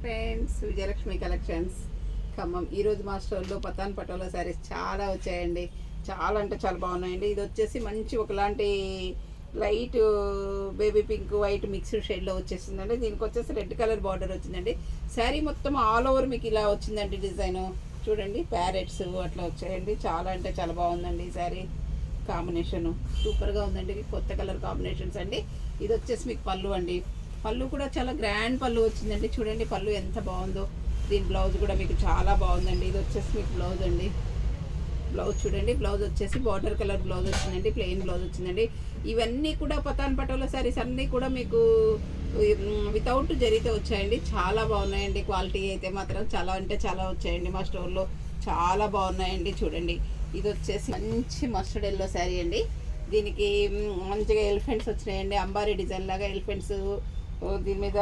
Friends, Vijayalakshmi collections Khammam. ఈరోజు మా స్టోర్లో పతాన్ పటోలా శారీస్ చాలా వచ్చాయండి. చాలా అంటే చాలా బాగున్నాయండి. ఇది వచ్చేసి మంచి ఒకలాంటి light baby pink white mixed షేడ్లో వచ్చేసిందండి. దీనికి వచ్చేసి రెడ్ కలర్ బార్డర్ వచ్చిందండి. శారీ మొత్తం ఆల్ ఓవర్ మీకు ఇలా వచ్చిందండి. డిజైను చూడండి, ప్యారెట్స్ అట్లా వచ్చాయండి. చాలా అంటే చాలా బాగుందండి. ఈ శారీ కాంబినేషను సూపర్గా ఉందండి. కొత్త కలర్ కాంబినేషన్స్ అండి. ఇది వచ్చేసి మీకు పళ్ళు అండి. పళ్ళు కూడా చాలా గ్రాండ్ పళ్ళు వచ్చిందండి. చూడండి పళ్ళు ఎంత బాగుందో. దీని బ్లౌజ్ కూడా మీకు చాలా బాగుందండి. ఇది వచ్చేసి మీకు బ్లౌజ్ అండి. బ్లౌజ్ చూడండి, బ్లౌజ్ వచ్చేసి బార్డర్ కలర్ బ్లౌజ్ వచ్చిందండి. ప్లెయిన్ బ్లౌజ్ వచ్చిందండి. ఇవన్నీ కూడా పతాన్ పటోలా శారీస్ అన్నీ కూడా మీకు వితౌట్ జరీతో వచ్చాయండి. చాలా బాగున్నాయండి. క్వాలిటీ అయితే మాత్రం చాలా అంటే చాలా వచ్చాయండి. మా స్టోర్లో చాలా బాగున్నాయండి. చూడండి, ఇది వచ్చేసి మంచి మస్టర్డ్ ఎల్లో శారీ అండి. దీనికి మంచిగా ఎలిఫెంట్స్ వచ్చినాయండి. అంబారీ డిజైన్ లాగా ఎలిఫెంట్స్. దీని మీద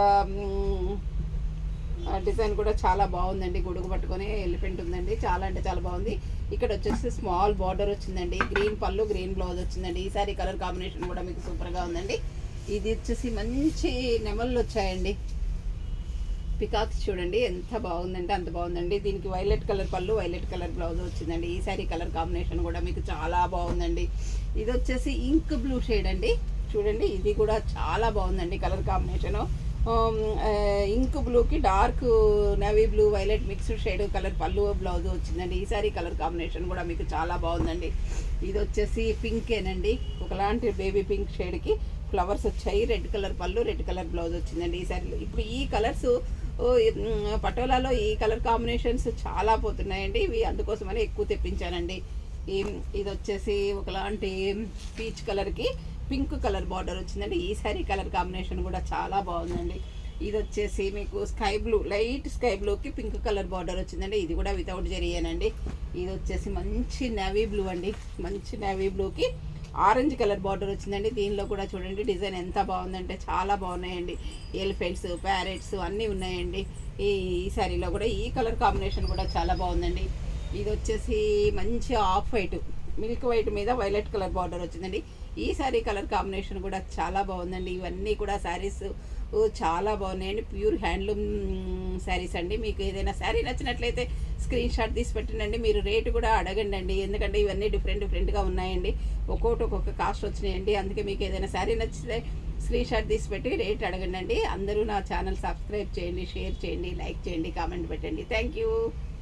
డిజైన్ కూడా చాలా బాగుందండి. గొడుగు పట్టుకొని ఎలిఫెంట్ ఉందండి. చాలా అంటే చాలా బాగుంది. ఇక్కడ వచ్చేసి స్మాల్ బార్డర్ వచ్చిందండి. గ్రీన్ పళ్ళు, గ్రీన్ బ్లౌజ్ వచ్చిందండి. ఈ సారీ కలర్ కాంబినేషన్ కూడా మీకు సూపర్గా ఉందండి. ఇది వచ్చేసి మంచి నెమళ్ళు వచ్చాయండి. పికాక్స్ చూడండి ఎంత బాగుందంటే అంత బాగుందండి. దీనికి వైలెట్ కలర్ పళ్ళు, వైలెట్ కలర్ బ్లౌజ్ వచ్చిందండి. ఈ సారీ కలర్ కాంబినేషన్ కూడా మీకు చాలా బాగుందండి. ఇది వచ్చేసి ఇంక్ బ్లూ షేడ్ అండి. చూడండి, ఇది కూడా చాలా బాగుందండి కలర్ కాంబినేషను. ఇంక్ బ్లూకి dark navy blue violet mixed shade colour పళ్ళు బ్లౌజ్ వచ్చిందండి. ఈ సారీ కలర్ కాంబినేషన్ కూడా మీకు చాలా బాగుందండి. ఇది వచ్చేసి పింకేనండి. ఒకలాంటి బేబీ పింక్ షేడ్కి ఫ్లవర్స్ వచ్చాయి. రెడ్ కలర్ పళ్ళు, రెడ్ కలర్ బ్లౌజ్ వచ్చిందండి. ఈ సారీలో ఇప్పుడు ఈ కలర్స్ పటోలాలో ఈ కలర్ కాంబినేషన్స్ చాలా పోతున్నాయండి. ఇవి అందుకోసమని ఎక్కువ తెప్పించానండి. ఇది వచ్చేసి ఒకలాంటి పీచ్ కలర్కి పింక్ కలర్ బార్డర్ వచ్చిందండి. ఈ సారీ కలర్ కాంబినేషన్ కూడా చాలా బాగుందండి. ఇది వచ్చేసి మీకు స్కై బ్లూ, లైట్ స్కై బ్లూకి పింక్ కలర్ బార్డర్ వచ్చిందండి. ఇది కూడా వితౌట్ జరీయేనండి. ఇది వచ్చేసి మంచి నేవీ బ్లూ అండి. మంచి నేవీ బ్లూకి ఆరెంజ్ కలర్ బార్డర్ వచ్చిందండి. దీనిలో కూడా చూడండి డిజైన్ ఎంత బాగుందంటే చాలా బాగున్నాయండి. ఎలిఫెంట్స్, ప్యారెట్స్ అన్నీ ఉన్నాయండి. ఈ శారీలో కూడా ఈ కలర్ కాంబినేషన్ కూడా చాలా బాగుందండి. ఇది వచ్చేసి మంచి ఆఫ్ వైట్, మిల్క్ వైట్ మీద వైలెట్ కలర్ బార్డర్ వచ్చిందండి. ఈ శారీ కలర్ కాంబినేషన్ కూడా చాలా బాగుందండి. ఇవన్నీ కూడా శారీస్ చాలా బాగున్నాయండి. ప్యూర్ హ్యాండ్లూమ్ శారీస్ అండి. మీకు ఏదైనా శారీ నచ్చినట్లయితే స్క్రీన్ షాట్ తీసి పెట్టండి. మీరు రేటు కూడా అడగండి అండి. ఎందుకంటే ఇవన్నీ డిఫరెంట్గా ఉన్నాయండి. ఒక్కొక్క కాస్ట్ వచ్చినాయండి. అందుకే మీకు ఏదైనా శారీ నచ్చితే స్క్రీన్ షాట్ తీసి పెట్టి రేట్ అడగండి అండి. అందరూ నా ఛానల్ సబ్స్క్రైబ్ చేయండి, షేర్ చేయండి, లైక్ చేయండి, కామెంట్ పెట్టండి. Thank you.